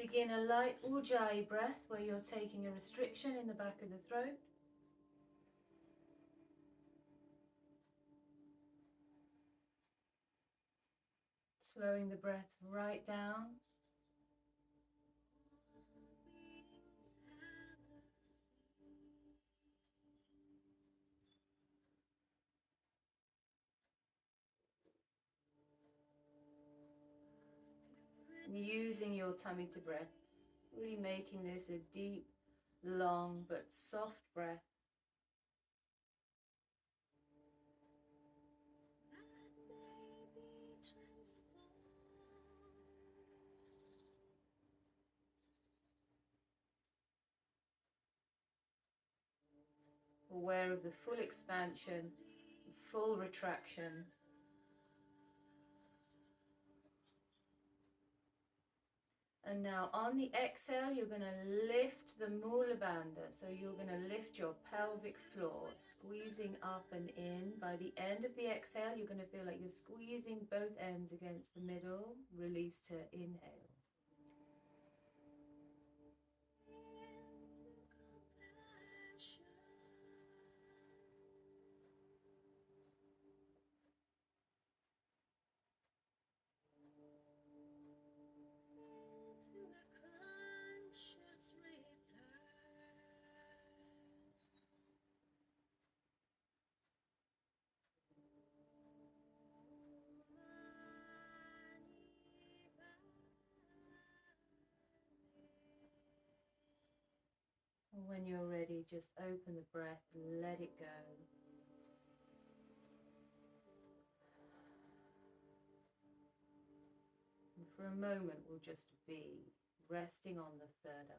Begin a light Ujjayi breath where you're taking a restriction in the back of the throat. Slowing the breath right down. Using your tummy to breath, really making this a deep, long but soft breath. Aware of the full expansion, full retraction. And now on the exhale, you're going to lift the Mula Bandha. So you're going to lift your pelvic floor, squeezing up and in. By the end of the exhale, you're going to feel like you're squeezing both ends against the middle. Release to inhale. When you're ready, just open the breath, let it go. And for a moment, we'll just be resting on the third eye.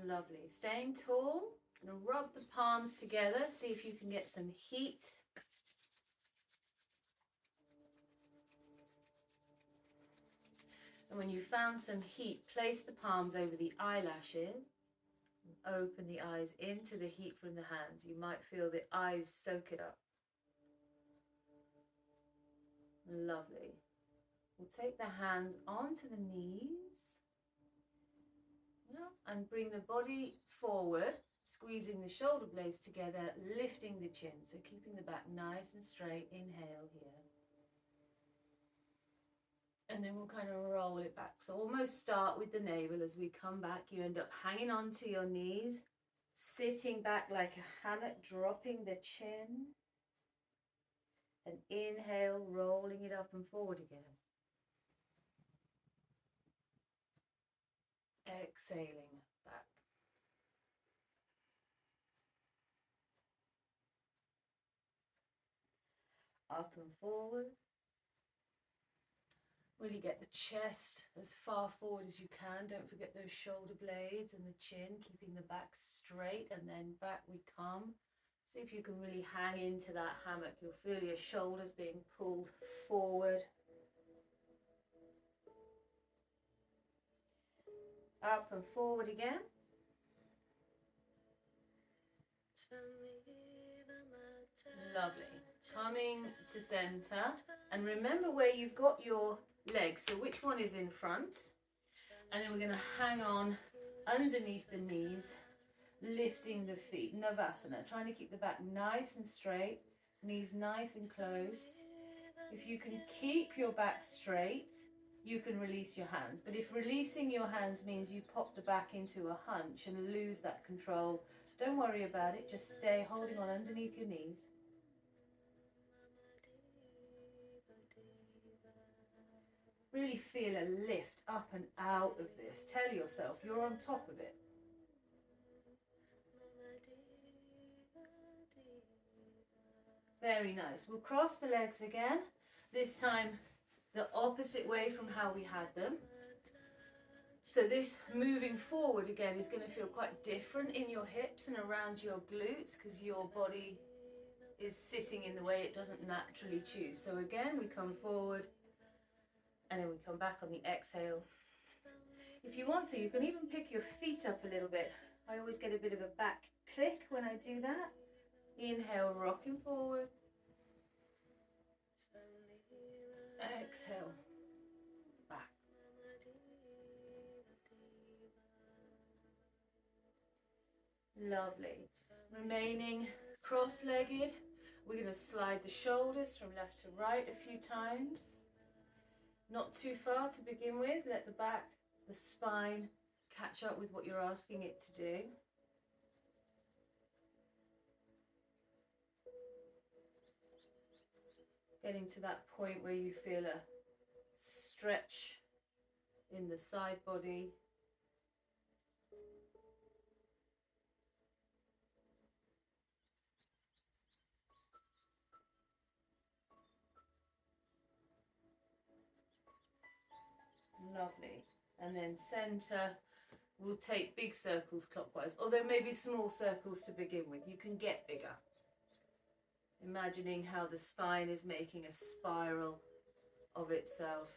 Lovely. Staying tall. I'm going to rub the palms together, see if you can get some heat. And when you've found some heat, place the palms over the eyelashes. And open the eyes into the heat from the hands. You might feel the eyes soak it up. Lovely. We'll take the hands onto the knees. And bring the body forward, squeezing the shoulder blades together, lifting the chin. So keeping the back nice and straight. Inhale here. And then we'll kind of roll it back. So almost start with the navel. As we come back, you end up hanging onto your knees, sitting back like a hammock, dropping the chin. And inhale, rolling it up and forward again. Exhaling back. Up and forward. Really get the chest as far forward as you can. Don't forget those shoulder blades and the chin, keeping the back straight, and then back we come. See if you can really hang into that hammock. You'll feel your shoulders being pulled forward. Up and forward again. Lovely. Coming to center. And remember where you've got your legs. So which one is in front? And then we're going to hang on underneath the knees, lifting the feet. Navasana. Trying to keep the back nice and straight. Knees nice and close. If you can keep your back straight, you can release your hands. But if releasing your hands means you pop the back into a hunch and lose that control, don't worry about it. Just stay holding on underneath your knees. Really feel a lift up and out of this. Tell yourself you're on top of it. Very nice. We'll cross the legs again. This time the opposite way from how we had them. So this moving forward again is going to feel quite different in your hips and around your glutes because your body is sitting in the way it doesn't naturally choose. So again, we come forward and then we come back on the exhale. If you want to, you can even pick your feet up a little bit. I always get a bit of a back click when I do that. Inhale, rocking forward. Exhale, back. Lovely. Remaining cross-legged, we're going to slide the shoulders from left to right a few times. Not too far to begin with. Let the back, the spine catch up with what you're asking it to do. Getting to that point where you feel a stretch in the side body. Lovely. And then center, we'll take big circles clockwise, although maybe small circles to begin with. You can get bigger. Imagining how the spine is making a spiral of itself.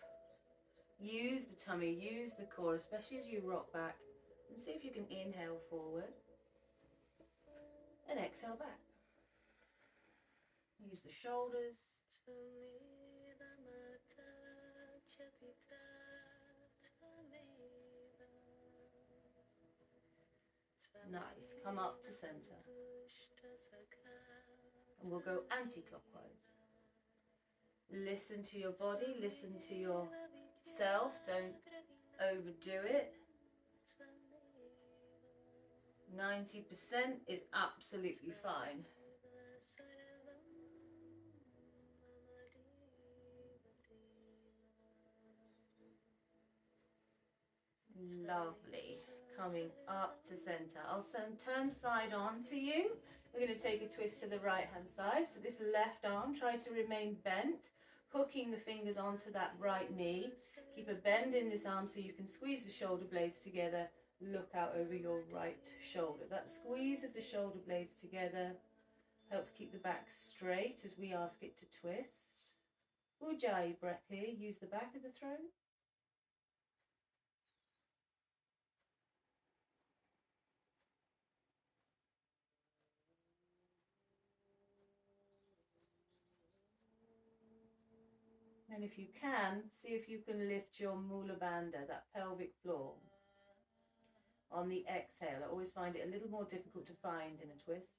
Use the tummy, use the core, especially as you rock back, and see if you can inhale forward and exhale back. Use the shoulders. Nice. Come up to center. And we'll go anti-clockwise. Listen to your body, listen to yourself, don't overdo it. 90% is absolutely fine. Lovely. Coming up to center. I'll turn side on to you. We're going to take a twist to the right hand side. So this left arm, try to remain bent, hooking the fingers onto that right knee. Keep a bend in this arm so you can squeeze the shoulder blades together. Look out over your right shoulder. That squeeze of the shoulder blades together helps keep the back straight as we ask it to twist. Ujjayi breath here. Use the back of the throat. And if you can, see if you can lift your Mula Bandha, that pelvic floor, on the exhale. I always find it a little more difficult to find in a twist.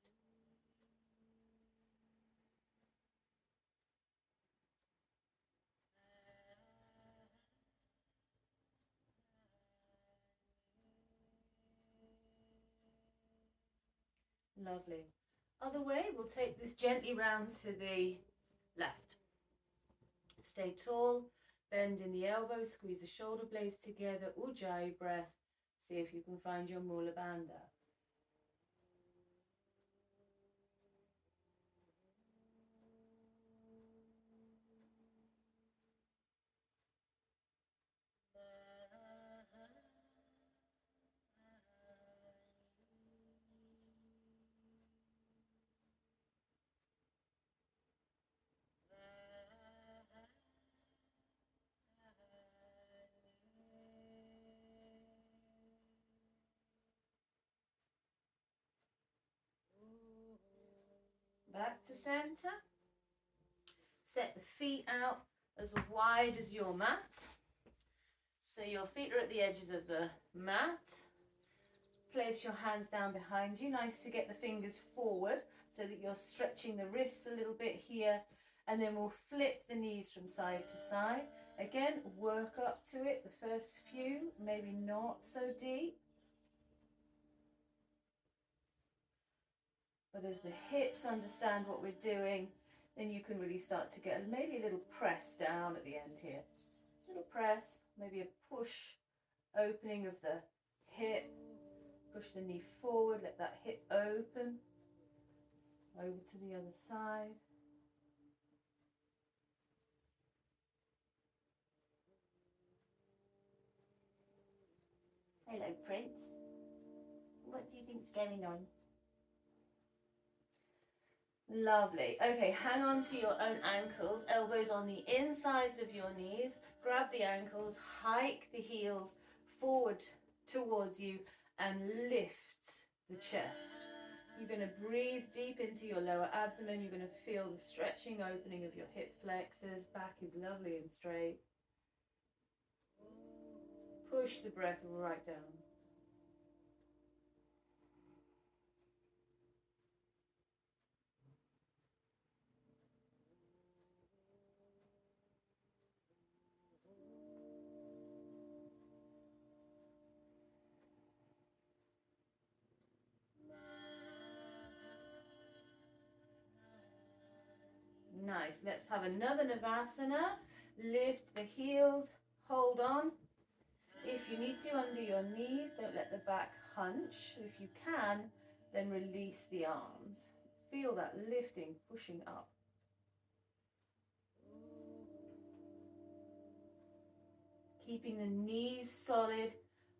Lovely. Other way, we'll take this gently round to the left. Stay tall, bend in the elbows, squeeze the shoulder blades together, Ujjayi breath. See if you can find your Mula Bandha. Back to center. Set the feet out as wide as your mat. So your feet are at the edges of the mat. Place your hands down behind you. Nice to get the fingers forward so that you're stretching the wrists a little bit here. And then we'll flip the knees from side to side. Again, work up to it. The first few, maybe not so deep. But as the hips understand what we're doing, then you can really start to get maybe a little press down at the end here. A little press, maybe a push, opening of the hip. Push the knee forward, let that hip open. Over to the other side. Hello, Prince. What do you think's going on? Lovely. Okay, hang on to your own ankles, elbows on the insides of your knees. Grab the ankles, hike the heels forward towards you and lift the chest. You're going to breathe deep into your lower abdomen. You're going to feel the stretching, opening of your hip flexors. Back is lovely and straight. Push the breath right down. Nice. Let's have another Navasana. Lift the heels, hold on. If you need to, under your knees, don't let the back hunch. If you can, then release the arms. Feel that lifting, pushing up. Keeping the knees solid.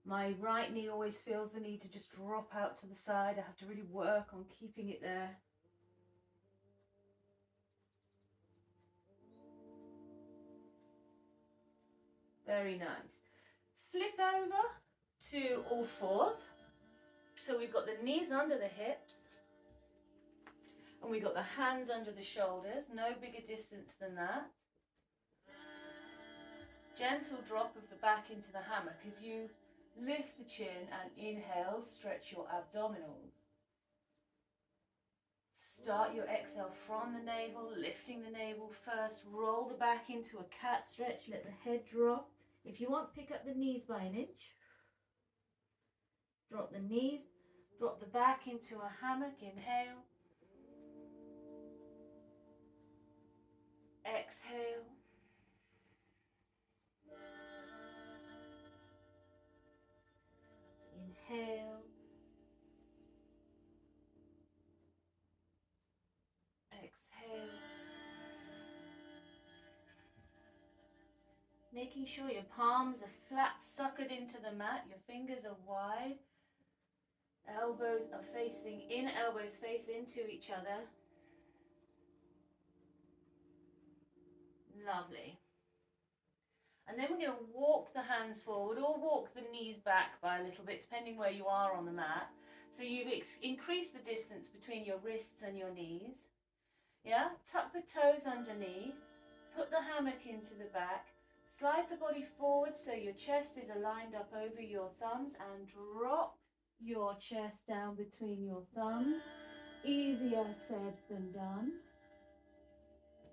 My right knee always feels the need to just drop out to the side. I have to really work on keeping it there. Very nice. Flip over to all fours. So we've got the knees under the hips. And we've got the hands under the shoulders. No bigger distance than that. Gentle drop of the back into the hammock as you lift the chin and inhale, stretch your abdominals. Start your exhale from the navel, lifting the navel first. Roll the back into a cat stretch, let the head drop. If you want, pick up the knees by an inch. Drop the knees, drop the back into a hammock, inhale. Exhale. Inhale. Exhale. Making sure your palms are flat, suckered into the mat, your fingers are wide. Elbows are facing in, elbows face into each other. Lovely. And then we're going to walk the hands forward or walk the knees back by a little bit, depending where you are on the mat. So you've increased the distance between your wrists and your knees. Yeah, tuck the toes underneath, put the hammock into the back, slide the body forward so your chest is aligned up over your thumbs and drop your chest down between your thumbs. Easier said than done.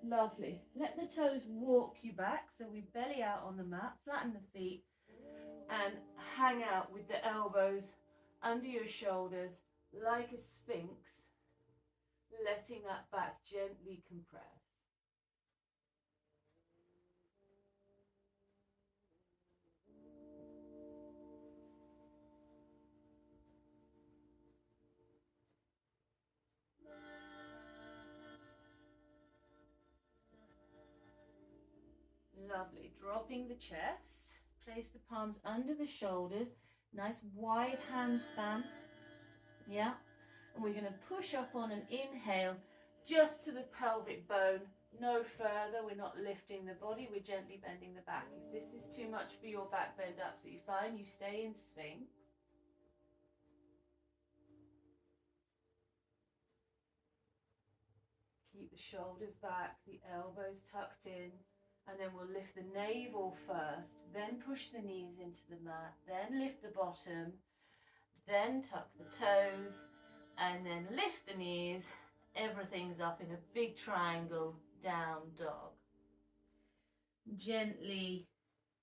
Lovely. Let the toes walk you back, so we belly out on the mat, flatten the feet, and hang out with the elbows under your shoulders like a sphinx, letting that back gently compress. Lovely. Dropping the chest. Place the palms under the shoulders. Nice wide hand span. Yeah. And we're going to push up on an inhale just to the pelvic bone. No further. We're not lifting the body. We're gently bending the back. If this is too much for your back, bend absolutely fine. You stay in Sphinx. Keep the shoulders back, the elbows tucked in. And then we'll lift the navel first, then push the knees into the mat, then lift the bottom, then tuck the toes, and then lift the knees. Everything's up in a big triangle, down dog. Gently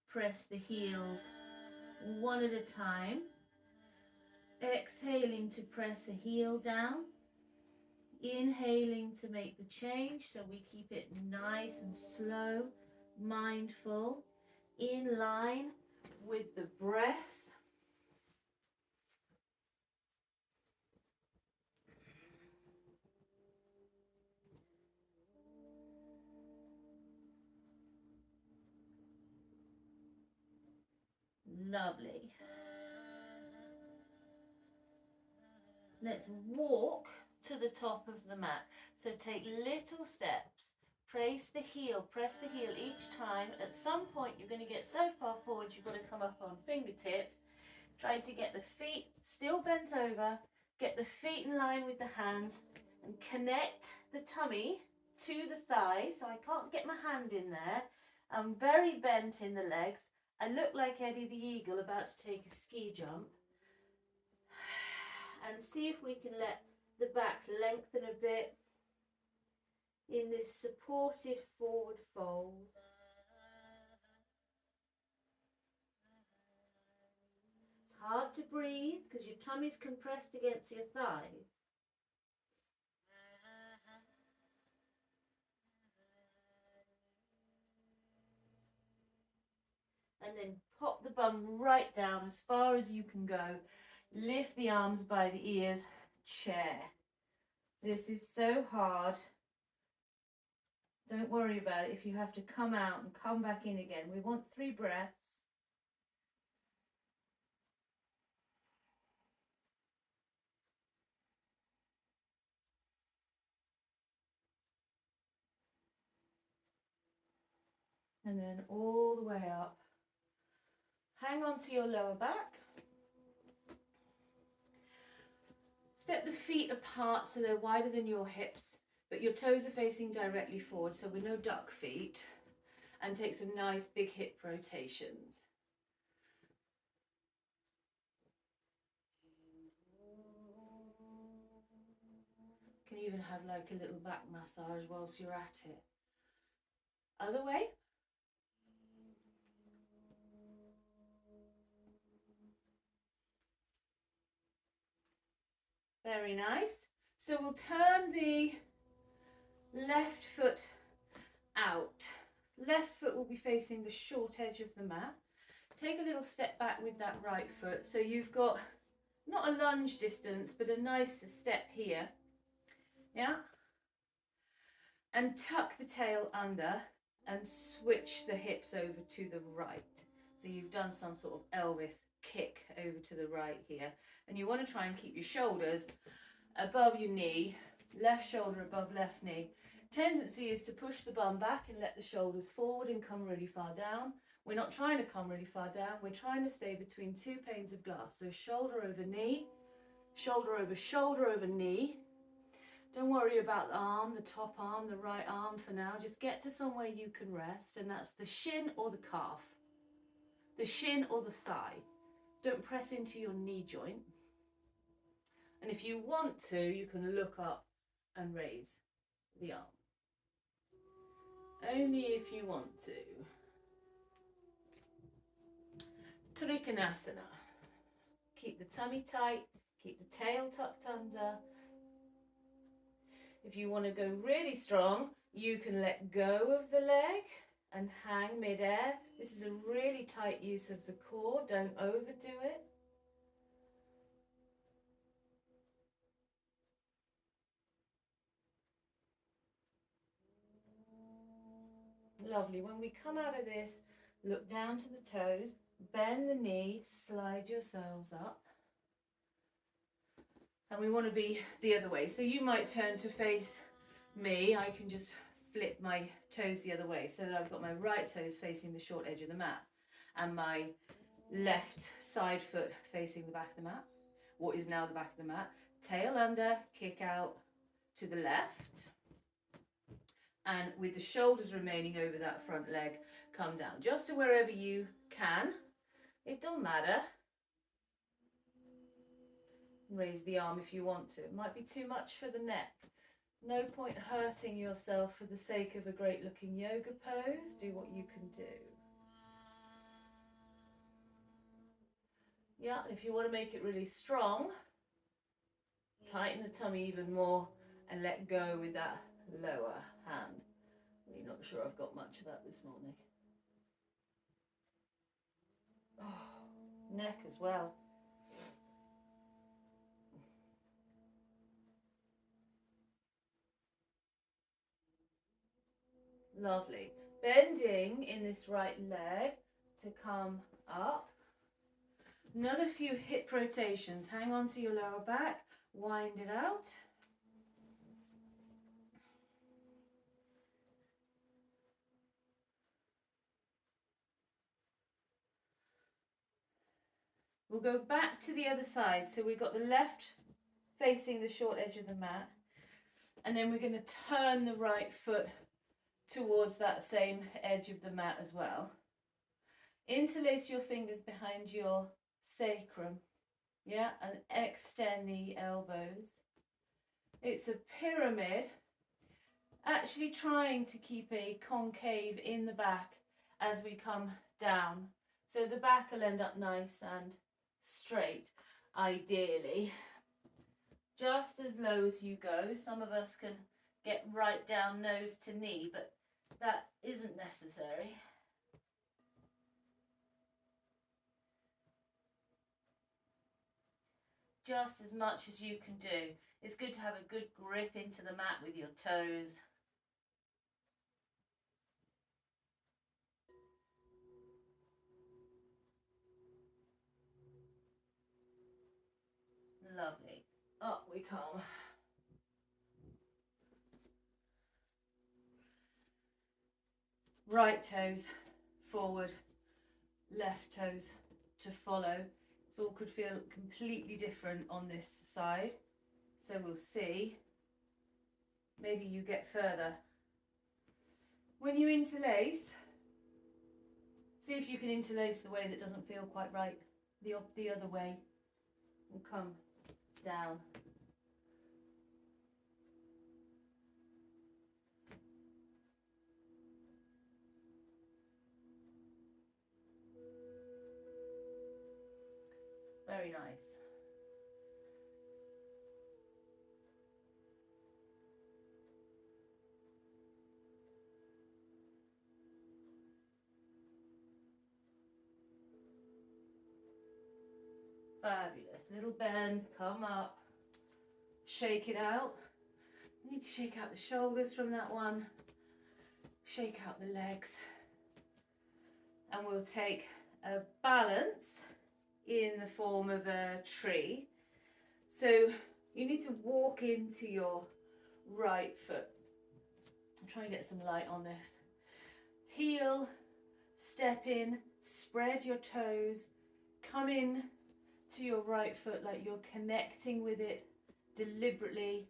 press the heels one at a time. Exhaling to press a heel down. Inhaling to make the change, so we keep it nice and slow. Mindful, in line with the breath. Lovely. Let's walk to the top of the mat. So take little steps. Press the heel each time. At some point, you're going to get so far forward, you've got to come up on fingertips. Try to get the feet still bent over, get the feet in line with the hands, and connect the tummy to the thighs. So I can't get my hand in there. I'm very bent in the legs. I look like Eddie the Eagle about to take a ski jump. And see if we can let the back lengthen a bit in this supported forward fold. It's hard to breathe because your tummy's compressed against your thighs. And then pop the bum right down as far as you can go. Lift the arms by the ears, chair. This is so hard. Don't worry about it if you have to come out and come back in again. We want 3 breaths. And then all the way up. Hang on to your lower back. Step the feet apart so they're wider than your hips, but your toes are facing directly forward, so we're no duck feet. And take some nice big hip rotations. You can even have like a little back massage whilst you're at it. Other way. Very nice. So we'll turn the left foot out. Left foot will be facing the short edge of the mat. Take a little step back with that right foot. So you've got not a lunge distance, but a nice step here. Yeah. And tuck the tail under and switch the hips over to the right. So you've done some sort of Elvis kick over to the right here. And you want to try and keep your shoulders above your knee, left shoulder above left knee. Tendency is to push the bum back and let the shoulders forward and come really far down. We're not trying to come really far down. We're trying to stay between 2 panes of glass. So shoulder over knee, shoulder over knee. Don't worry about the arm, the top arm, the right arm for now. Just get to somewhere you can rest, and that's the shin or the calf, the shin or the thigh. Don't press into your knee joint. And if you want to, you can look up and raise the arm. Only if you want to. Trikonasana. Keep the tummy tight, keep the tail tucked under. If you want to go really strong, you can let go of the leg and hang midair. This is a really tight use of the core. Don't overdo it. Lovely. When we come out of this, look down to the toes, bend the knee, slide yourselves up. And we want to be the other way. So you might turn to face me. I can just flip my toes the other way so that I've got my right toes facing the short edge of the mat and my left side foot facing the back of the mat, what is now the back of the mat. Tail under, kick out to the left. And with the shoulders remaining over that front leg, come down just to wherever you can. It don't matter. Raise the arm if you want to. It might be too much for the neck. No point hurting yourself for the sake of a great looking yoga pose. Do what you can do. Yeah, and if you want to make it really strong, tighten the tummy even more and let go with that lower hand. I'm not sure I've got much of that this morning. Oh, neck as well. Lovely. Bending in this right leg to come up. Another few hip rotations. Hang on to your lower back, wind it out. We'll go back to the other side. So we've got the left facing the short edge of the mat. And then we're going to turn the right foot towards that same edge of the mat as well. Interlace your fingers behind your sacrum. Yeah, and extend the elbows. It's a pyramid, actually trying to keep a concave in the back as we come down. So the back will end up nice and straight, ideally. Just as low as you go. Some of us can get right down nose to knee, but that isn't necessary. Just as much as you can do. It's good to have a good grip into the mat with your toes. Lovely. Up we come. Right toes forward, left toes to follow. It all could feel completely different on this side. So we'll see. Maybe you get further. When you interlace, see if you can interlace the way that doesn't feel quite right. The other way will come down. Very nice. Fabulous. Little bend, come up, shake it out. You need to shake out the shoulders from that one, shake out the legs. And we'll take a balance in the form of a tree. So you need to walk into your right foot. I'm trying to get some light on this. Heel, step in, spread your toes, come in to your right foot like you're connecting with it deliberately,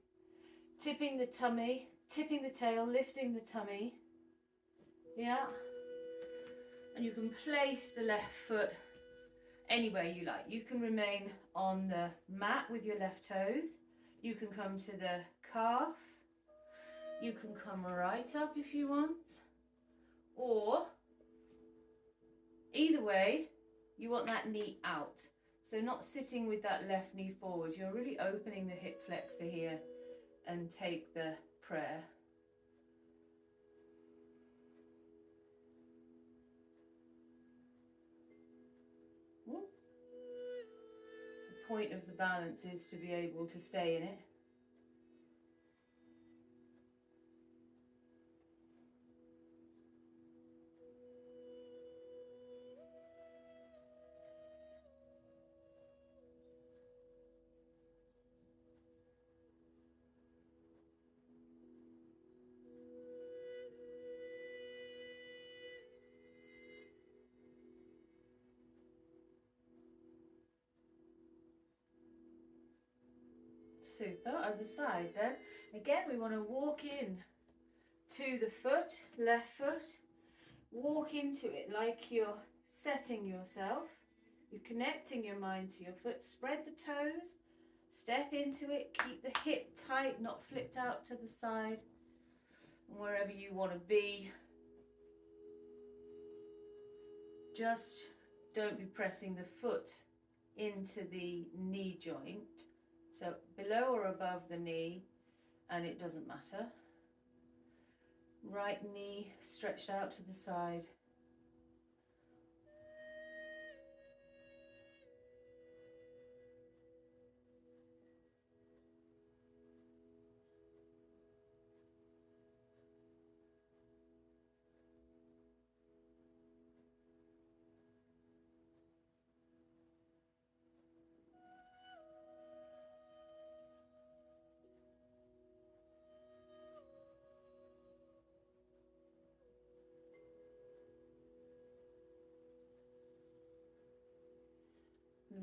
tipping the tummy, tipping the tail, lifting the tummy. Yeah. And you can place the left foot anywhere you like. You can remain on the mat with your left toes. You can come to the calf. You can come right up if you want. Or either way, you want that knee out. So not sitting with that left knee forward. You're really opening the hip flexor here and take the prayer. Ooh. The point of the balance is to be able to stay in it. Super. Other side then. Again, we want to walk in to the foot, left foot. Walk into it like you're setting yourself. You're connecting your mind to your foot. Spread the toes. Step into it. Keep the hip tight, not flipped out to the side. Wherever you want to be. Just don't be pressing the foot into the knee joint. So below or above the knee, and it doesn't matter. Right knee stretched out to the side.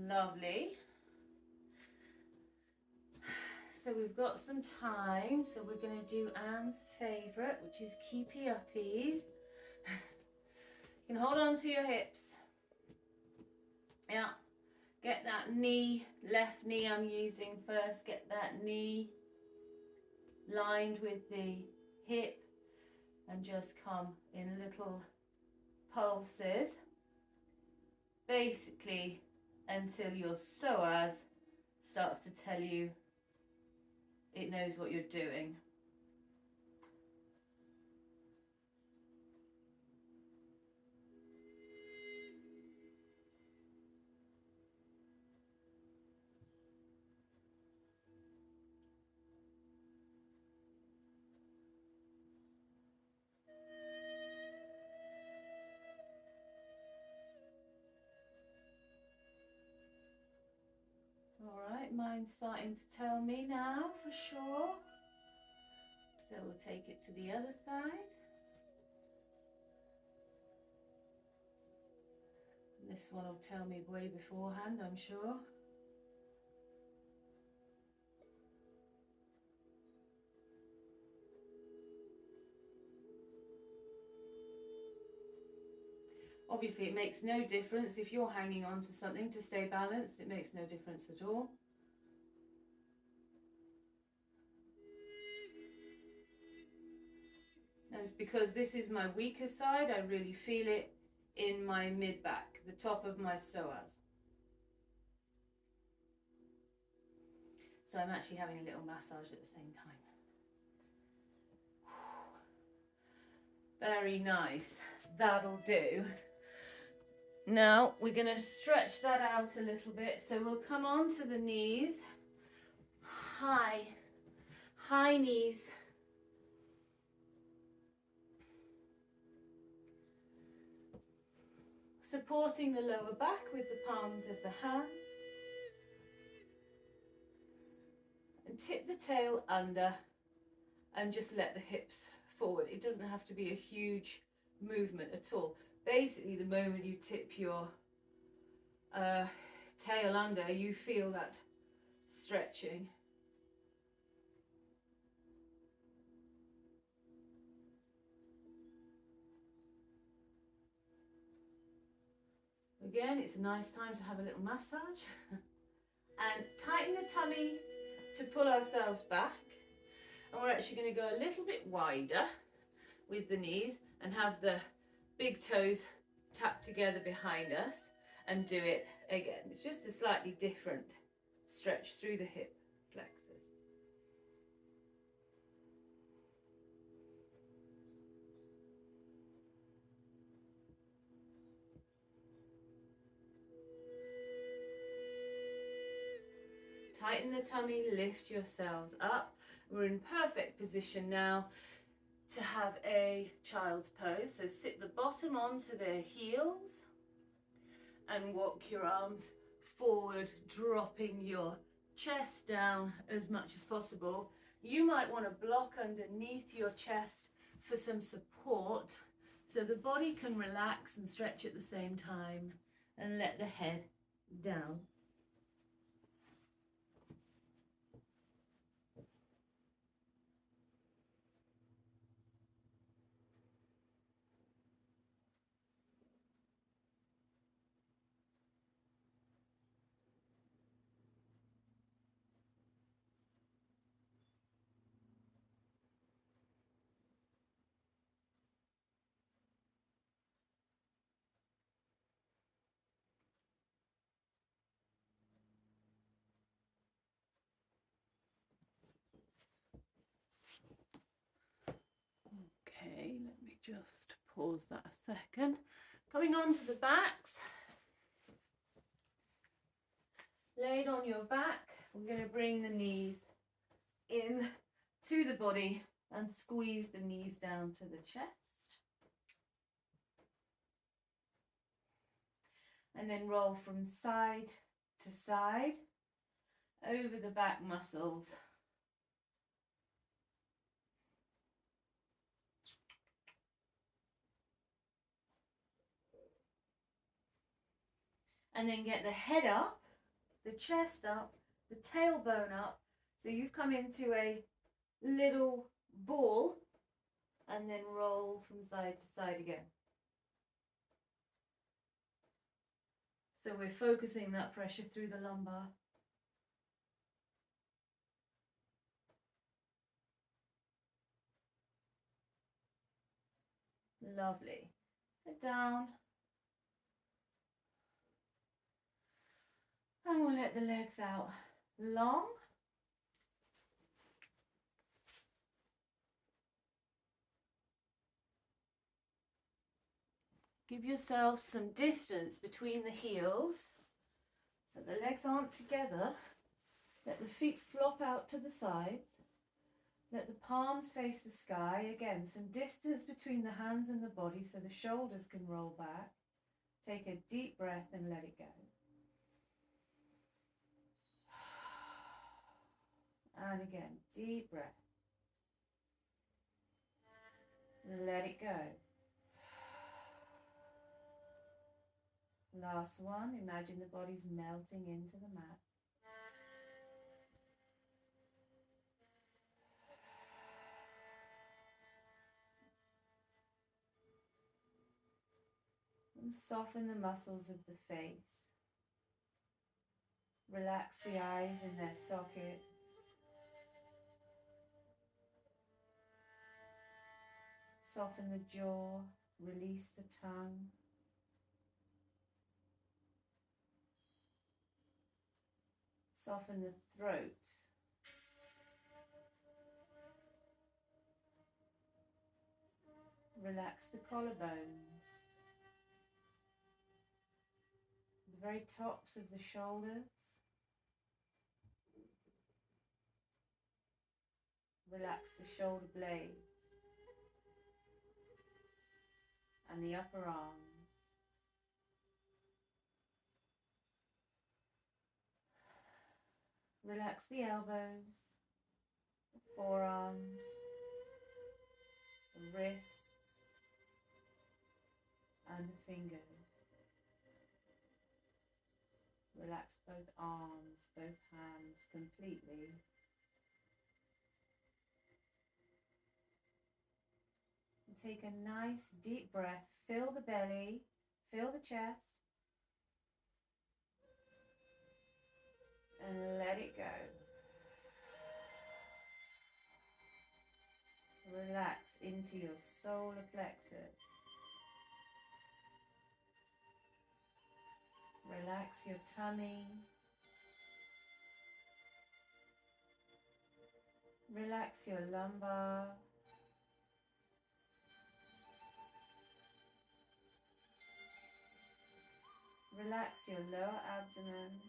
Lovely. So we've got some time, so we're going to do Anne's favourite, which is keepy uppies. You can hold on to your hips. Yeah. Get that knee, left knee I'm using first, get that knee lined with the hip and just come in little pulses, basically until your psoas starts to tell you it knows what you're doing. All right, mine's starting to tell me now for sure. So we'll take it to the other side. This one will tell me way beforehand, I'm sure. Obviously, it makes no difference if you're hanging on to something to stay balanced. It makes no difference at all. And it's because this is my weaker side, I really feel it in my mid-back, the top of my psoas. So I'm actually having a little massage at the same time. Very nice. That'll do. Now we're going to stretch that out a little bit. So we'll come on to the knees. High knees. Supporting the lower back with the palms of the hands. And tip the tail under and just let the hips forward. It doesn't have to be a huge movement at all. Basically, the moment you tip your tail under, you feel that stretching. Again, it's a nice time to have a little massage. And tighten the tummy to pull ourselves back. And we're actually going to go a little bit wider with the knees and have the big toes tapped together behind us and do it again. It's just a slightly different stretch through the hip flexors. Tighten the tummy, lift yourselves up. We're in perfect position now to have a child's pose. So sit the bottom onto their heels and walk your arms forward, dropping your chest down as much as possible. You might want to block underneath your chest for some support so the body can relax and stretch at the same time, and let the head down. Okay, let me just pause that a second. Coming on to the backs. Laid on your back, we're going to bring the knees in to the body and squeeze the knees down to the chest. And then roll from side to side over the back muscles. And then get the head up the chest up, the tailbone up. So you've come into a little ball and then roll from side to side again. So we're focusing that pressure through the lumbar. Lovely. Head down. And we'll let the legs out long. Give yourself some distance between the heels so the legs aren't together. Let the feet flop out to the sides. Let the palms face the sky. Again, some distance between the hands and the body so the shoulders can roll back. Take a deep breath and let it go. And again, deep breath. Let it go. Last one, imagine the body's melting into the mat. And soften the muscles of the face. Relax the eyes in their sockets. Soften the jaw, release the tongue. Soften the throat. Relax the collarbones. The very tops of the shoulders. Relax the shoulder blades and the upper arms. Relax the elbows, the forearms, the wrists and the fingers. Relax both arms, both hands completely. And take a nice deep breath. Fill the belly, fill the chest. And let it go. Relax into your solar plexus. Relax your tummy. Relax your lumbar. Relax your lower abdomen.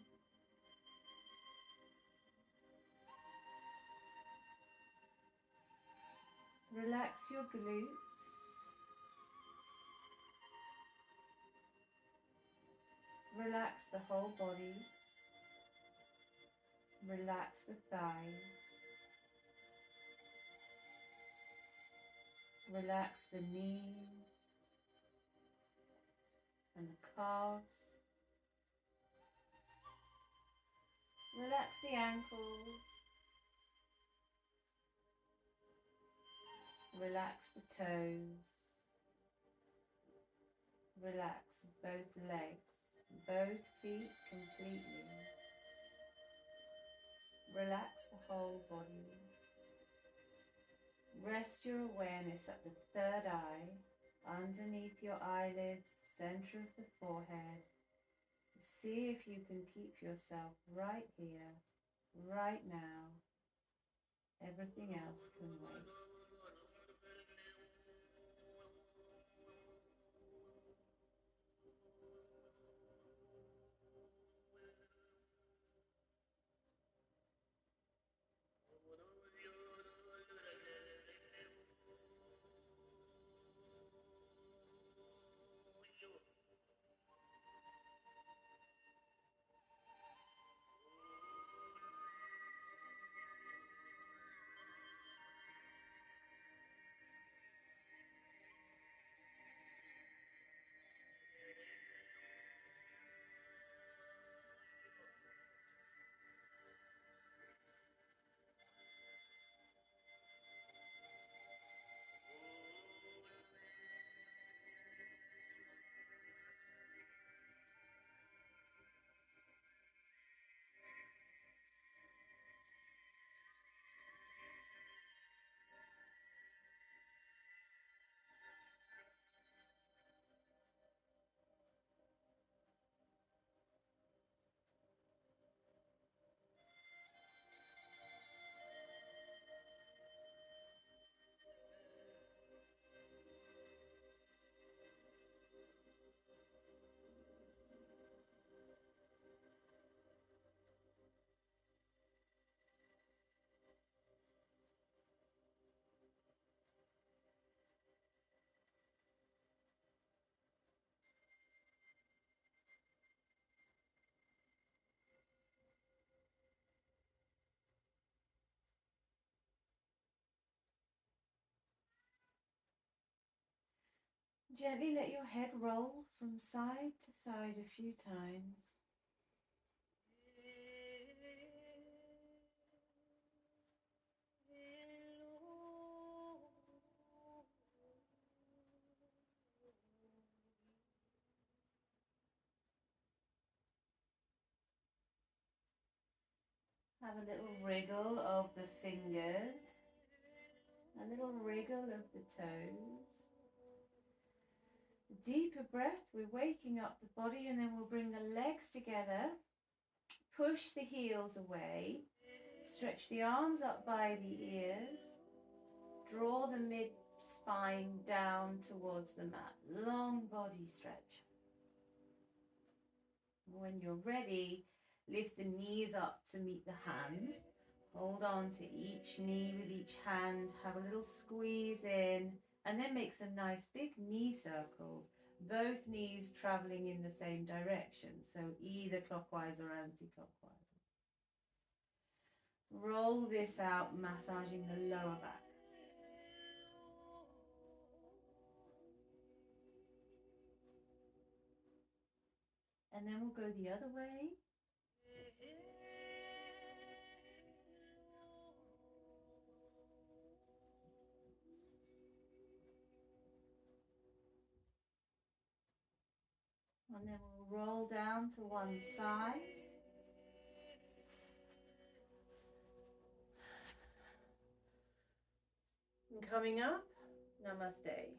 Relax your glutes. Relax the whole body. Relax the thighs. Relax the knees and the calves. Relax the ankles. Relax the toes. Relax both legs, both feet completely. Relax the whole body. Rest your awareness at the third eye, underneath your eyelids, the center of the forehead. See if you can keep yourself right here, right now. Everything else can wait. Gently let your head roll from side to side a few times. Have a little wriggle of the fingers, a little wriggle of the toes. A deeper breath, we're waking up the body, and then we'll bring the legs together, push the heels away, stretch the arms up by the ears, draw the mid-spine down towards the mat, long body stretch. When you're ready, lift the knees up to meet the hands. Hold on to each knee with each hand. Have a little squeeze in, and then make some nice big knee circles. Both knees traveling in the same direction, so either clockwise or anti-clockwise. Roll this out, massaging the lower back. And then we'll go the other way. And then we'll roll down to one side. And coming up, namaste.